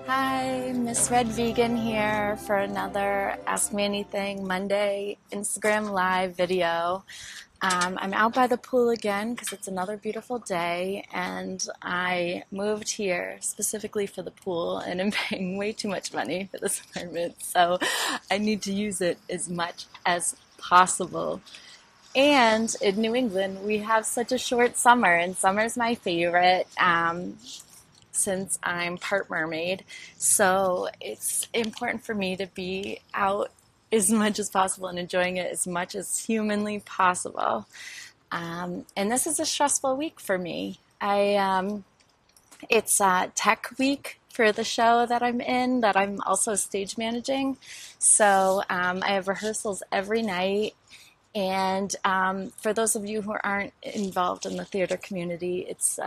Hi, Miss Red Vegan here for another Ask Me Anything Monday Instagram Live video. I'm out by the pool again because it's another beautiful day, and I moved here specifically for the pool, and I'm paying way too much money for this apartment, so I need to use it as much as possible. And in New England, we have such a short summer, and summer's my favorite. Since I'm part mermaid. So it's important for me to be out as much as possible and enjoying it as much as humanly possible. And this is a stressful week for me. It's tech week for the show that I'm in, that I'm also stage managing. So I have rehearsals every night. And for those of you who aren't involved in the theater community, it's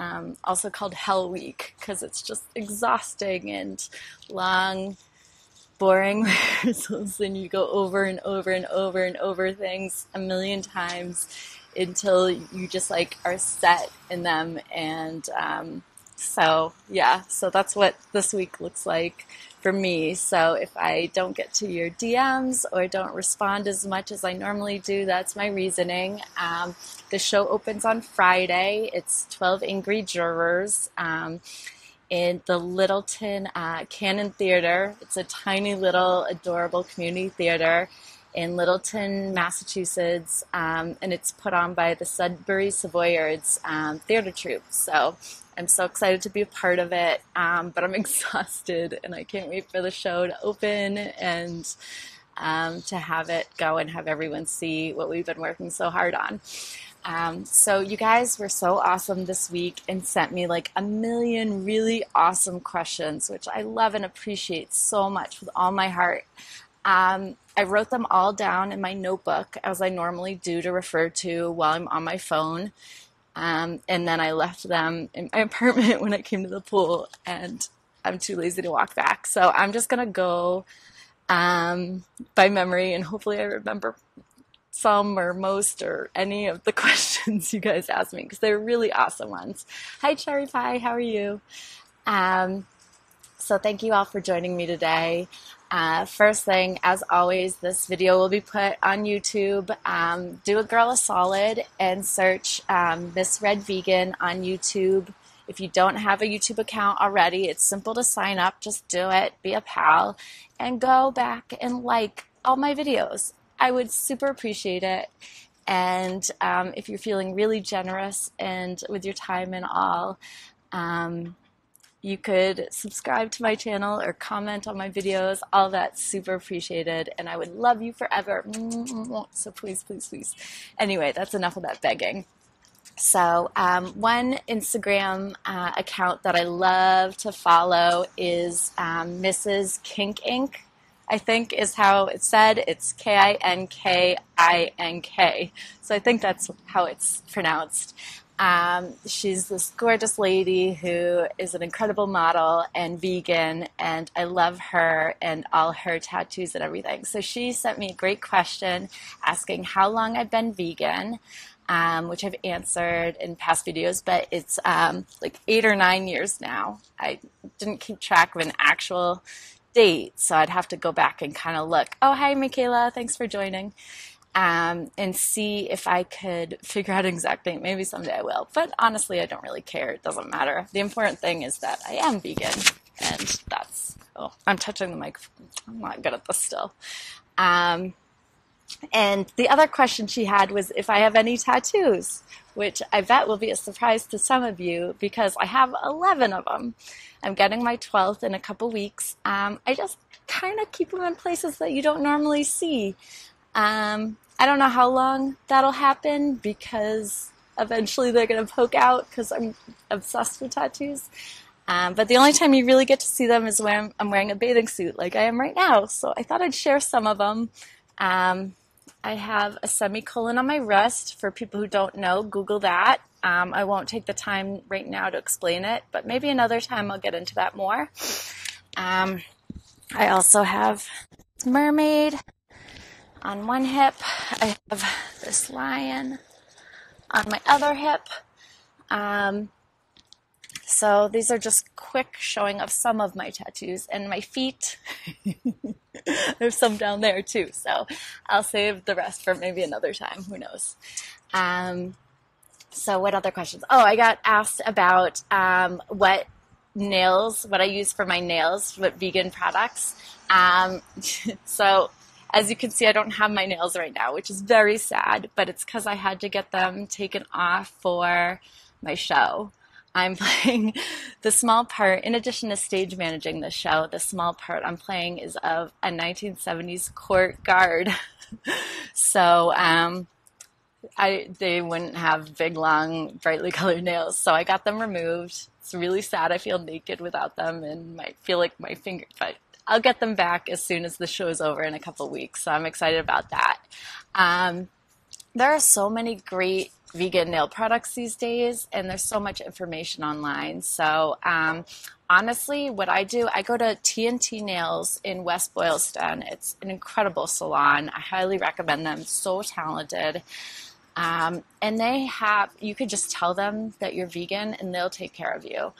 also called Hell Week because it's just exhausting and long, boring rehearsals, and you go over and over and over and over things a million times until you just like are set in them. And so that's what this week looks like for me. So if I don't get to your DMs or don't respond as much as I normally do, that's my reasoning. The show opens on Friday. It's 12 Angry Jurors in the Littleton Cannon Theater. It's a tiny little adorable community theater in Littleton, Massachusetts, and it's put on by the Sudbury Savoyards theater troupe. So I'm so excited to be a part of it, but I'm exhausted, and I can't wait for the show to open and to have it go and have everyone see what we've been working so hard on. So you guys were so awesome this week and sent me like a million really awesome questions, which I love and appreciate so much with all my heart. I wrote them all down in my notebook, as I normally do, to refer to while I'm on my phone. And then I left them in my apartment when I came to the pool, and I'm too lazy to walk back. So I'm just going to go by memory, and hopefully I remember some or most or any of the questions you guys asked me, because they're really awesome ones. Hi, Cherry Pie. How are you? So thank you all for joining me today. First thing, as always, this video will be put on YouTube. Do a girl a solid and search Miss Red Vegan on YouTube. If you don't have a YouTube account already, it's simple to sign up. Just do it, be a pal, and go back and like all my videos. I would super appreciate it. And if you're feeling really generous and with your time and all, you could subscribe to my channel or comment on my videos. All that's super appreciated, and I would love you forever. So please, please, please. Anyway, that's enough of that begging. So one Instagram account that I love to follow is Mrs. Kink Inc., I think is how it's said. It's Kinkink. So I think that's how it's pronounced. She's this gorgeous lady who is an incredible model and vegan, and I love her and all her tattoos and everything. So she sent me a great question asking how long I've been vegan, which I've answered in past videos, but it's like 8 or 9 years now. I didn't keep track of an actual date, so I'd have to go back and kind of look. Oh, hi, Michaela. Thanks for joining. And see if I could figure out an exact date. Maybe someday I will. But honestly, I don't really care. It doesn't matter. The important thing is that I am vegan. And that's... Oh, I'm touching the mic. I'm not good at this still. And the other question she had was if I have any tattoos, which I bet will be a surprise to some of you because I have 11 of them. I'm getting my 12th in a couple weeks. I just kind of keep them in places that you don't normally see. I don't know how long that'll happen because eventually they're going to poke out because I'm obsessed with tattoos. But the only time you really get to see them is when I'm wearing a bathing suit like I am right now. So I thought I'd share some of them. I have a semicolon on my wrist. For people who don't know, Google that. I won't take the time right now to explain it, but maybe another time I'll get into that more. I also have mermaid. On one hip, I have this lion on my other hip. So these are just quick showing of some of my tattoos and my feet. There's some down there too, so I'll save the rest for maybe another time. Who knows? So what other questions? Oh, I got asked about what I use for my nails, what vegan products. So as you can see, I don't have my nails right now, which is very sad, but it's because I had to get them taken off for my show. I'm playing the small part, in addition to stage managing the show, the small part I'm playing is of a 1970s court guard. So they wouldn't have big, long, brightly colored nails. So I got them removed. It's really sad. I feel naked without them and might feel like my finger, but I'll get them back as soon as the show's over in a couple of weeks. So I'm excited about that. There are so many great vegan nail products these days, and there's so much information online. So honestly, what I do, I go to TNT Nails in West Boylston. It's an incredible salon. I highly recommend them. So talented. And you could just tell them that you're vegan and they'll take care of you.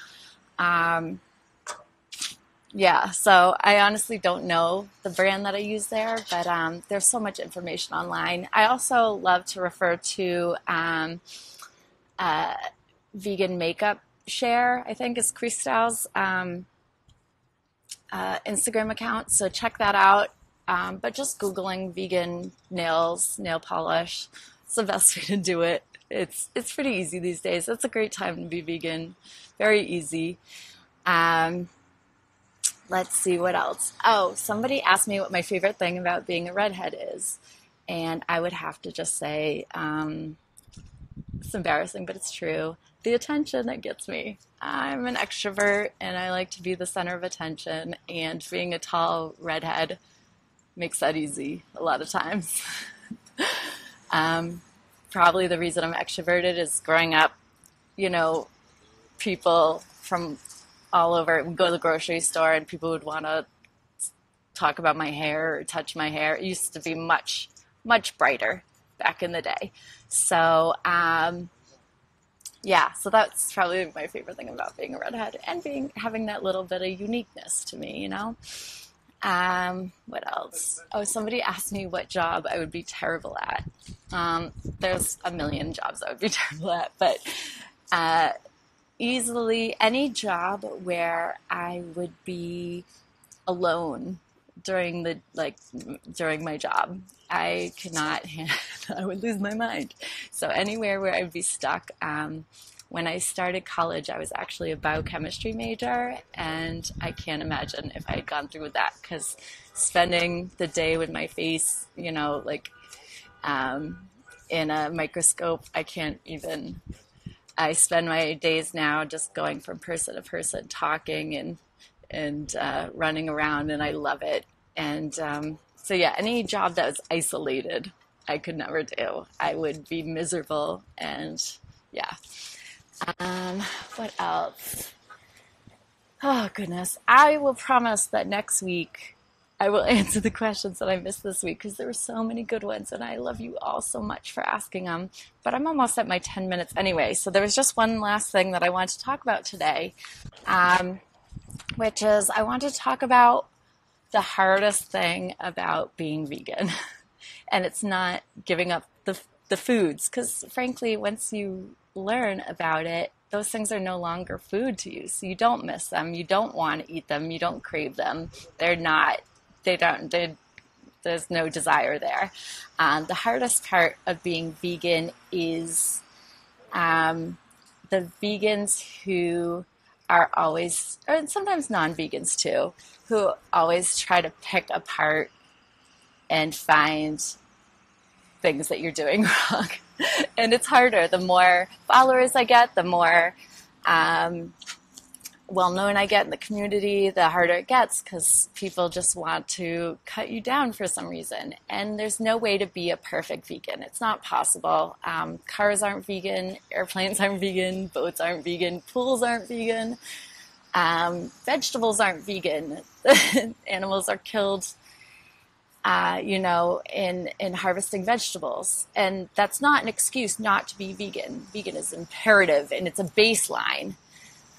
Yeah, so I honestly don't know the brand that I use there, but there's so much information online. I also love to refer to Vegan Makeup Share, I think is Christel's Instagram account, so check that out. But just Googling vegan nails, nail polish, it's the best way to do it. It's pretty easy these days. It's a great time to be vegan, very easy. Let's see what else. Oh, somebody asked me what my favorite thing about being a redhead is. And I would have to just say, it's embarrassing, but it's true. The attention that gets me. I'm an extrovert and I like to be the center of attention. And being a tall redhead makes that easy a lot of times. Probably the reason I'm extroverted is growing up, people from all over, we'd go to the grocery store and people would want to talk about my hair or touch my hair. It used to be much, much brighter back in the day. So, so that's probably my favorite thing about being a redhead and having that little bit of uniqueness to me, What else? Oh, somebody asked me what job I would be terrible at. There's a million jobs I would be terrible at, but, easily any job where I would be alone during my job. I cannot handle, I would lose my mind. So anywhere where I'd be stuck. When I started college, I was actually a biochemistry major, and I can't imagine if I had gone through with that, because spending the day with my face, in a microscope, I can't even. I spend my days now just going from person to person, talking and running around, and I love it. And any job that was isolated, I could never do. I would be miserable, and yeah. What else? Oh, goodness. I will promise that next week I will answer the questions that I missed this week, because there were so many good ones, and I love you all so much for asking them. But I'm almost at my 10 minutes anyway, so there was just one last thing that I wanted to talk about today, which is I want to talk about the hardest thing about being vegan. And it's not giving up the foods, because frankly, once you learn about it, those things are no longer food to you. So you don't miss them. You don't want to eat them. You don't crave them. There's no desire there. The hardest part of being vegan is the vegans who are always, or sometimes non-vegans too, who always try to pick apart and find things that you're doing wrong. And it's harder. The more followers I get, the more well-known I get in the community, the harder it gets, because people just want to cut you down for some reason. And there's no way to be a perfect vegan. It's not possible. Cars aren't vegan, airplanes aren't vegan, boats aren't vegan, pools aren't vegan, vegetables aren't vegan. Animals are killed in harvesting vegetables. And that's not an excuse not to be vegan. Vegan is imperative, and it's a baseline.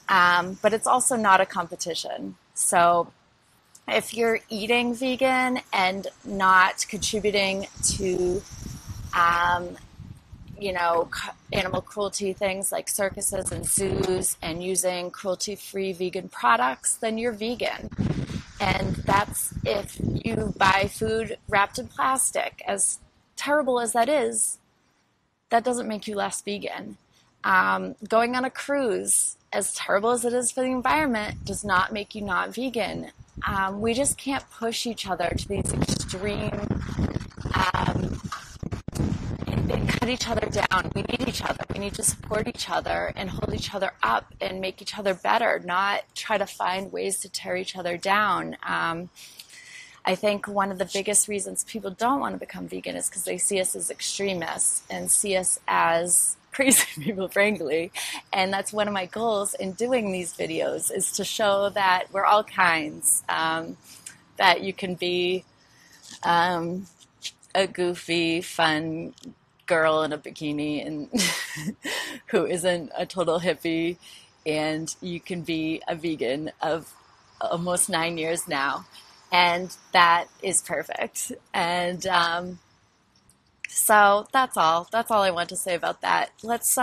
but it's also not a competition. So if you're eating vegan and not contributing to, um, animal cruelty things like circuses and zoos and using cruelty-free vegan products, then you're vegan. And that's if you buy food wrapped in plastic. As terrible as that is, that doesn't make you less vegan. Going on a cruise, as terrible as it is for the environment, does not make you not vegan. We just can't push each other to these extreme and cut each other down. We need each other. We need to support each other and hold each other up and make each other better, not try to find ways to tear each other down. I think one of the biggest reasons people don't want to become vegan is because they see us as extremists and see us as crazy people, frankly. And that's one of my goals in doing these videos, is to show that we're all kinds, that you can be a goofy, fun girl in a bikini and who isn't a total hippie, and you can be a vegan of almost 9 years now. And that is perfect. And so that's all. That's all I want to say about that. Let's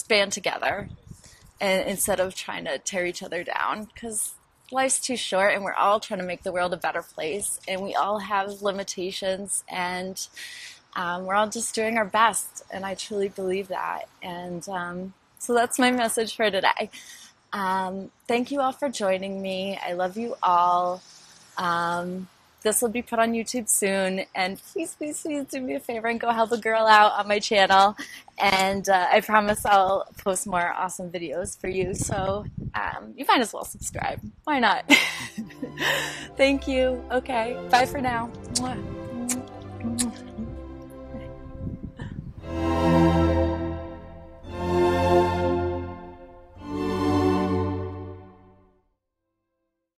band together, and instead of trying to tear each other down, because life's too short, and we're all trying to make the world a better place, and we all have limitations, and we're all just doing our best. And I truly believe that. And so that's my message for today. Thank you all for joining me. I love you all. This will be put on YouTube soon, and please, please, please do me a favor and go help a girl out on my channel. And I promise I'll post more awesome videos for you. So you might as well subscribe. Why not? Thank you. Okay, bye for now. Mwah.